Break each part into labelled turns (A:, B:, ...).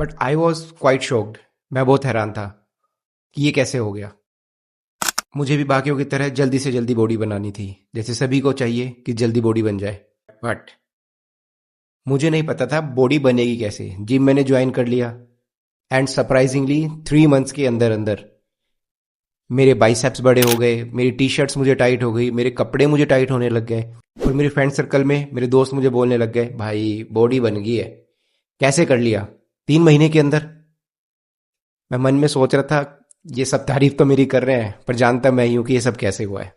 A: But I was quite shocked. मैं बहुत हैरान था कि ये कैसे हो गया। मुझे भी बाकियों की तरह जल्दी से जल्दी बॉडी बनानी थी, जैसे सभी को चाहिए कि जल्दी बॉडी बन जाए। बट मुझे नहीं पता था बॉडी बनेगी कैसे। जिम मैंने ज्वाइन कर लिया एंड सरप्राइजिंगली 3 मंथ्स के अंदर अंदर मेरे बाइसेप्स बड़े हो गए, मेरी टी शर्ट्स मुझे टाइट हो गई, मेरे कपड़े मुझे टाइट होने लग गए। और मेरे फ्रेंड सर्कल में मेरे दोस्त मुझे बोलने लग गए, भाई बॉडी बन गई है, कैसे कर लिया 3 महीने के अंदर। मैं मन में सोच रहा था ये सब तारीफ तो मेरी कर रहे हैं, पर जानता मैं ही हूं कि ये सब कैसे हुआ है।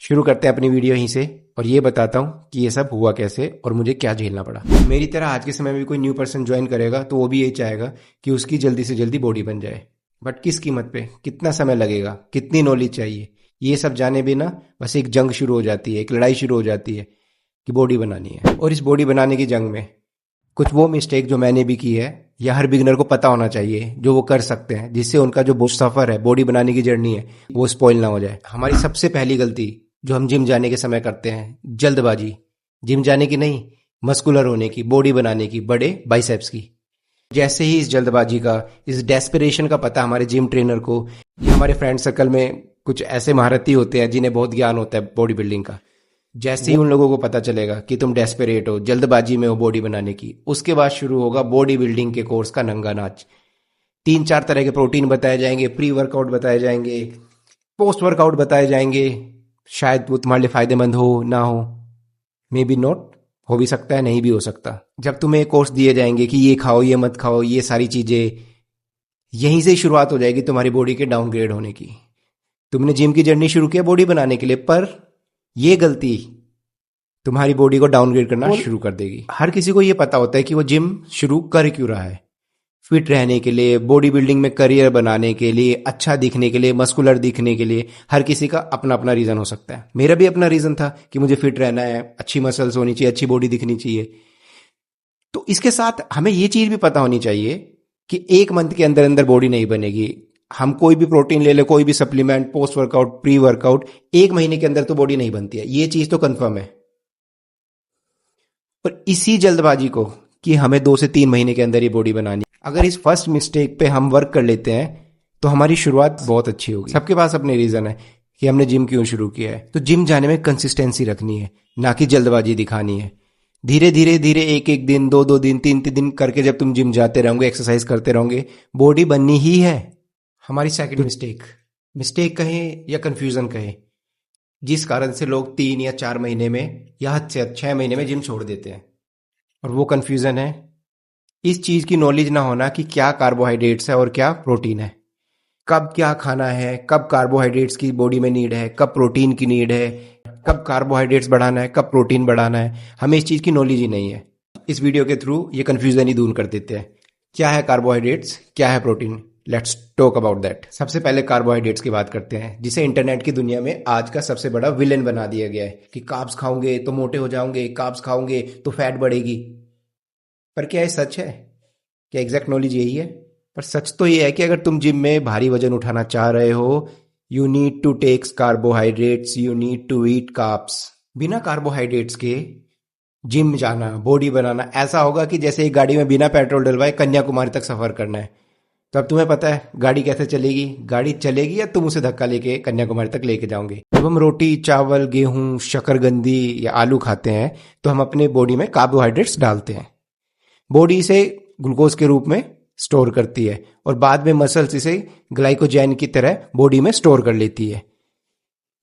A: शुरू करते हैं अपनी वीडियो यहीं से और ये बताता हूं कि ये सब हुआ कैसे और मुझे क्या झेलना पड़ा। मेरी तरह आज के समय में कोई न्यू पर्सन ज्वाइन करेगा तो वो भी यही चाहेगा कि उसकी जल्दी से जल्दी बॉडी बन जाए। बट किस कीमत पे, कितना समय लगेगा, कितनी नॉलेज चाहिए, ये सब जाने बिना बस एक जंग शुरू हो जाती है, एक लड़ाई शुरू हो जाती है कि बॉडी बनानी है। और इस बॉडी बनाने की जंग में कुछ वो मिस्टेक जो मैंने भी की है या हर बिगनर को पता होना चाहिए जो वो कर सकते हैं, जिससे उनका जो सफर है, बॉडी बनाने की जर्नी है, वो स्पॉइल ना हो जाए। हमारी सबसे पहली गलती जो हम जिम जाने के समय करते हैं, जल्दबाजी। जिम जाने की नहीं, मस्कुलर होने की, बॉडी बनाने की, बड़े बाइसेप्स की। जैसे ही इस जल्दबाजी का, इस डेस्परेशन का पता हमारे जिम ट्रेनर को या हमारे फ्रेंड सर्कल में कुछ ऐसे महारथी होते हैं जिन्हें बहुत ज्ञान होता है बॉडी बिल्डिंग का, जैसे ही उन लोगों को पता चलेगा कि तुम डेस्परेट हो, जल्दबाजी में हो बॉडी बनाने की, उसके बाद शुरू होगा बॉडी बिल्डिंग के कोर्स का नंगा नाच। 3-4 तरह के प्रोटीन बताए जाएंगे, प्री वर्कआउट बताए जाएंगे, पोस्ट वर्कआउट बताए जाएंगे। शायद वो तुम्हारे लिए फायदेमंद हो ना हो, मे बी नॉट, हो भी सकता है, नहीं भी हो सकता। जब तुम्हें कोर्स दिए जाएंगे कि ये खाओ, ये मत खाओ, ये सारी चीजें, यहीं से शुरुआत हो जाएगी तुम्हारी बॉडी के डाउनग्रेड होने की। तुमने जिम की जर्नी शुरू किया बॉडी बनाने के लिए, पर ये गलती तुम्हारी बॉडी को डाउनग्रेड करना शुरू कर देगी। हर किसी को ये पता होता है कि वो जिम शुरू कर क्यों रहा है, फिट रहने के लिए, बॉडी बिल्डिंग में करियर बनाने के लिए, अच्छा दिखने के लिए, मस्कुलर दिखने के लिए। हर किसी का अपना अपना रीजन हो सकता है। मेरा भी अपना रीजन था कि मुझे फिट रहना है, अच्छी मसल्स होनी चाहिए, अच्छी बॉडी दिखनी चाहिए। तो इसके साथ हमें ये चीज भी पता होनी चाहिए कि 1 मंथ के अंदर अंदर बॉडी नहीं बनेगी। हम कोई भी प्रोटीन ले ले, कोई भी supplement, post workout, pre workout, 1 महीने के अंदर तो बॉडी नहीं बनती है, ये चीज तो कंफर्म है। पर इसी जल्दबाजी को कि हमें 2 से 3 महीने के अंदर ये बॉडी बनानी, अगर इस फर्स्ट मिस्टेक पे हम वर्क कर लेते हैं तो हमारी शुरुआत बहुत अच्छी होगी। सबके पास अपने रीजन है कि हमने जिम क्यों शुरू किया है। तो जिम जाने में कंसिस्टेंसी रखनी है, ना कि जल्दबाजी दिखानी है। धीरे धीरे धीरे, एक एक दिन, 2-2 दिन, 3-3 दिन करके जब तुम जिम जाते रहोगे, एक्सरसाइज करते रहोगे, बॉडी बननी ही है। हमारी सेकंड मिस्टेक कहें या कंफ्यूजन कहें, जिस कारण से लोग 3 या 4 महीने में या हद से 6 महीने में जिम छोड़ देते हैं, और वो कंफ्यूजन है इस चीज की नॉलेज ना होना कि क्या कार्बोहाइड्रेट्स है और क्या प्रोटीन है, कब क्या खाना है, कब कार्बोहाइड्रेट्स की बॉडी में नीड है, कब प्रोटीन की नीड है, कब कार्बोहाइड्रेट्स बढ़ाना है, कब प्रोटीन बढ़ाना है। हमें इस चीज की नॉलेज ही नहीं है। इस वीडियो के थ्रू ये कंफ्यूजन ही दूर कर देते हैं। क्या है कार्बोहाइड्रेट्स, क्या है protein, let's talk about that. सबसे पहले कार्बोहाइड्रेट्स की बात करते हैं, जिसे इंटरनेट की दुनिया में आज का सबसे बड़ा विलेन बना दिया गया है कि कार्ब्स खाओगे तो मोटे हो जाओगे, कार्ब्स खाओगे तो फैट बढ़ेगी। पर क्या ये सच है? क्या एग्जैक्ट नॉलेज यही है? पर सच तो ये है कि अगर तुम जिम में भारी वजन उठाना चाह रहे हो, you need to take carbohydrates, you need to eat carbs. बिना कार्बोहाइड्रेट्स के जिम जाना, बॉडी बनाना ऐसा होगा कि जैसे एक गाड़ी में बिना पेट्रोल डलवाए कन्याकुमारी तक सफर करना है। तो अब तुम्हें पता है गाड़ी कैसे चलेगी? गाड़ी चलेगी या तुम उसे धक्का लेके कन्याकुमारी तक लेके जाओगे। जब हम रोटी, चावल, गेहूं, शकरकंदी या आलू खाते हैं तो हम अपने बॉडी में कार्बोहाइड्रेट्स डालते हैं। बॉडी इसे ग्लूकोज के रूप में स्टोर करती है और बाद में मसल्स इसे ग्लाइकोजन की तरह बॉडी में स्टोर कर लेती है।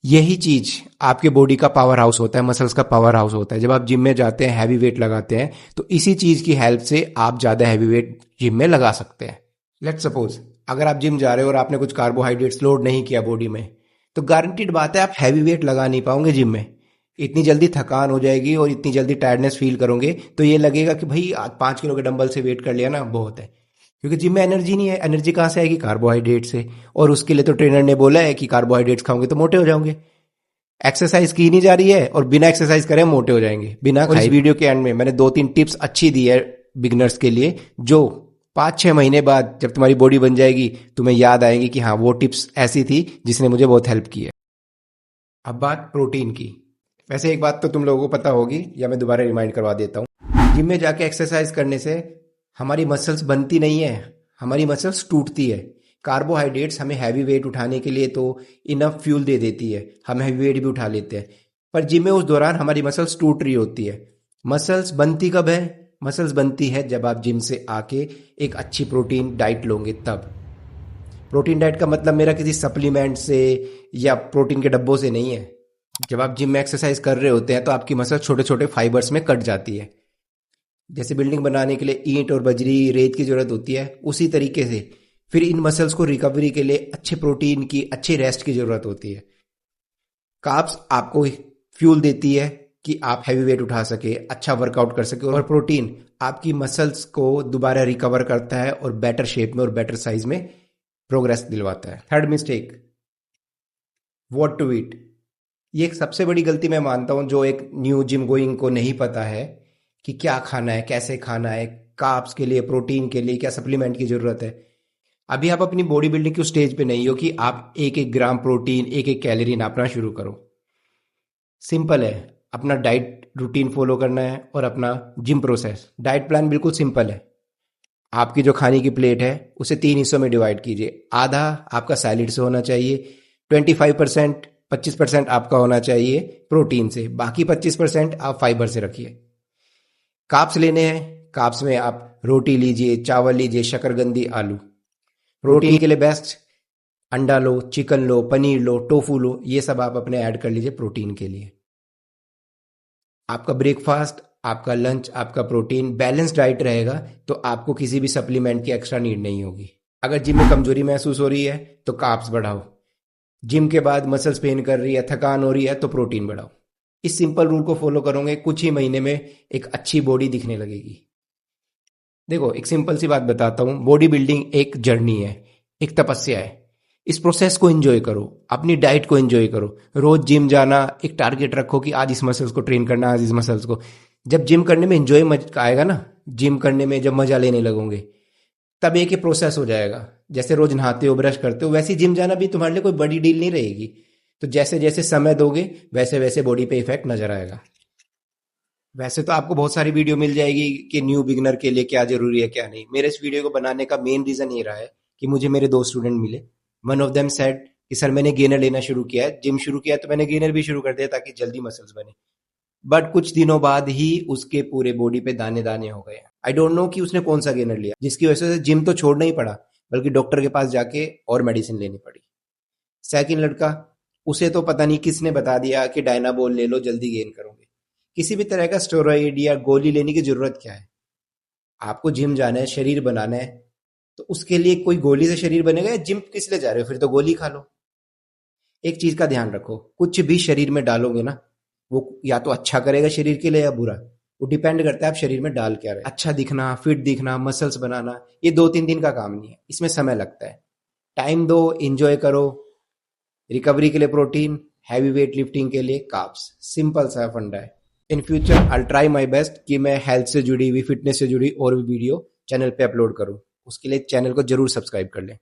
A: यही चीज आपके बॉडी का पावर हाउस होता है, मसल्स का पावर हाउस होता है। जब आप जिम में जाते हैं, हैवी वेट लगाते हैं, तो इसी चीज की हेल्प से आप ज्यादा हैवी वेट जिम में लगा सकते हैं। लेट्स सपोज अगर आप जिम जा रहे हो और आपने कुछ कार्बोहाइड्रेट्स लोड नहीं किया बॉडी में, तो गारंटीड बात है आप हैवी वेट लगा नहीं पाओगे जिम में। इतनी जल्दी थकान हो जाएगी और इतनी जल्दी टायर्डनेस फील करोगे तो ये लगेगा कि भाई आज 5 किलो के डंबल से वेट कर लिया ना, बहुत है। क्योंकि जिम में एनर्जी नहीं है। एनर्जी कहाँ से आएगी? कार्बोहाइड्रेट से। और उसके लिए तो ट्रेनर ने बोला है कि कार्बोहाइड्रेट्स खाओगे तो मोटे हो जाओगे। एक्सरसाइज की नहीं जा रही है और बिना एक्सरसाइज करे मोटे हो जाएंगे बिना खाए। इस वीडियो के एंड में मैंने 2-3 टिप्स अच्छी दी है बिगनर्स के लिए, जो 5-6 महीने बाद जब तुम्हारी बॉडी बन जाएगी तुम्हें याद आएगी कि हाँ वो टिप्स ऐसी थी जिसने मुझे बहुत हेल्प की है। अब बात प्रोटीन की। वैसे एक बात तो तुम लोगों को पता होगी, या मैं दोबारा रिमाइंड करवा देता हूँ। जिम में जाके एक्सरसाइज करने से हमारी मसल्स बनती नहीं है, हमारी मसल्स टूटती है। कार्बोहाइड्रेट्स हमें हैवी वेट उठाने के लिए तो इनफ फ्यूल दे देती है, हम हैवी वेट भी उठा लेते हैं, पर जिम में उस दौरान हमारी मसल्स टूट रही होती है। मसल्स बनती कब है? मसल्स बनती है जब आप जिम से आके एक अच्छी प्रोटीन डाइट लोगे तब। प्रोटीन डाइट का मतलब मेरा किसी सप्लीमेंट से या प्रोटीन के डब्बों से नहीं है। जब आप जिम में एक्सरसाइज कर रहे होते हैं तो आपकी मसल छोटे छोटे फाइबर्स में कट जाती है। जैसे बिल्डिंग बनाने के लिए ईंट और बजरी रेत की जरूरत होती है, उसी तरीके से फिर इन मसल्स को रिकवरी के लिए अच्छे प्रोटीन की, अच्छे रेस्ट की जरूरत होती है। कार्ब्स आपको फ्यूल देती है कि आप हैवी वेट उठा सके, अच्छा वर्कआउट कर सके, और प्रोटीन आपकी मसल्स को दोबारा रिकवर करता है और बेटर शेप में और बेटर साइज में प्रोग्रेस दिलवाता है। Third mistake, what to eat. ये एक सबसे बड़ी गलती मैं मानता हूं जो एक न्यू जिम गोइंग को नहीं पता है कि क्या खाना है, कैसे खाना है, कार्ब्स के लिए, प्रोटीन के लिए क्या सप्लीमेंट की जरूरत है। अभी आप अपनी बॉडी बिल्डिंग की स्टेज पे नहीं हो कि आप एक एक ग्राम प्रोटीन, एक एक कैलोरी नापना शुरू करो। सिंपल है, अपना डाइट रूटीन फॉलो करना है और अपना जिम प्रोसेस। डाइट प्लान बिल्कुल सिंपल है। आपकी जो खाने की प्लेट है उसे 3 हिस्सों में डिवाइड कीजिए। आधा आपका सैलिड से होना चाहिए, 25% 25% आपका होना चाहिए प्रोटीन से, बाकी 25% आप फाइबर से रखिए। कार्ब्स लेने हैं, कार्ब्स में आप रोटी लीजिए, चावल लीजिए, शकरकंदी, आलू। प्रोटीन के लिए बेस्ट अंडा लो, चिकन लो, पनीर लो, टोफू लो, ये सब आप अपने ऐड कर लीजिए प्रोटीन के लिए। आपका ब्रेकफास्ट, आपका लंच, आपका प्रोटीन बैलेंस डाइट रहेगा तो आपको किसी भी सप्लीमेंट की एक्स्ट्रा नीड नहीं होगी। अगर जिम में कमजोरी महसूस हो रही है तो कार्ब्स बढ़ाओ। जिम के बाद मसल्स पेन कर रही है, थकान हो रही है तो प्रोटीन बढ़ाओ। इस सिंपल रूल को फॉलो करोगे, कुछ ही महीने में एक अच्छी बॉडी दिखने लगेगी। देखो, एक सिंपल सी बात बताता हूं, बॉडी बिल्डिंग एक जर्नी है, एक तपस्या है। इस प्रोसेस को एंजॉय करो, अपनी डाइट को एंजॉय करो। रोज जिम जाना, एक टारगेट रखो कि आज इस मसल्स को ट्रेन करना, आज इस मसल्स को। जब जिम करने में एंजॉय आएगा ना, जिम करने में जब मजा लेने लगोगे, तब एक ही प्रोसेस हो जाएगा। जैसे रोज नहाते हो, ब्रश करते हो, वैसे जिम जाना भी तुम्हारे लिए कोई बड़ी डील नहीं रहेगी। तो जैसे जैसे समय दोगे वैसे वैसे बॉडी पे इफेक्ट नजर आएगा। वैसे तो आपको बहुत सारी वीडियो मिल जाएगी कि न्यू बिगनर के लिए क्या जरूरी है क्या नहीं। मेरे इस वीडियो को बनाने का मेन रीजन ये रहा है कि मुझे मेरे 2 स्टूडेंट मिले। वन ऑफ देम सेड कि सर मैंने गेनर लेना शुरू किया है, जिम शुरू किया तो मैंने गेनर भी शुरू कर दिया ताकि जल्दी मसल्स बने। बट कुछ दिनों बाद ही उसके पूरे बॉडी पे दाने दाने हो गए। आई डोंट नो कि उसने कौन सा गेनर लिया जिसकी वजह से जिम तो छोड़ना ही पड़ा, बल्कि डॉक्टर के पास जाके और मेडिसिन लेनी पड़ी। सेकंड लड़का, उसे तो पता नहीं किसने बता दिया कि डायनाबोल ले लो जल्दी गेन करोगे। किसी भी तरह का स्टेरॉइड या गोली लेने की जरूरत क्या है? आपको जिम जाना है, शरीर बनाना है, तो उसके लिए कोई गोली से शरीर बनेगा या जिम किस लिए जा रहे हो? फिर तो गोली खा लो। एक चीज का ध्यान रखो, कुछ भी शरीर में डालोगे ना, वो या तो अच्छा करेगा शरीर के लिए या बुरा। वो डिपेंड करता है आप शरीर में डाल क्या रहे। अच्छा दिखना, फिट दिखना, मसल्स बनाना, ये 2-3 दिन का काम नहीं है, इसमें समय लगता है। टाइम दो, एंजॉय करो। रिकवरी के लिए प्रोटीन, हैवी वेट लिफ्टिंग के लिए कार्ब्स। सिंपल सा फंडा है। In future I try my best कि मैं हेल्थ से जुड़ी हुई, फिटनेस से जुड़ी और भी वीडियो चैनल पे अपलोड करूं। उसके लिए चैनल को जरूर सब्सक्राइब कर लें।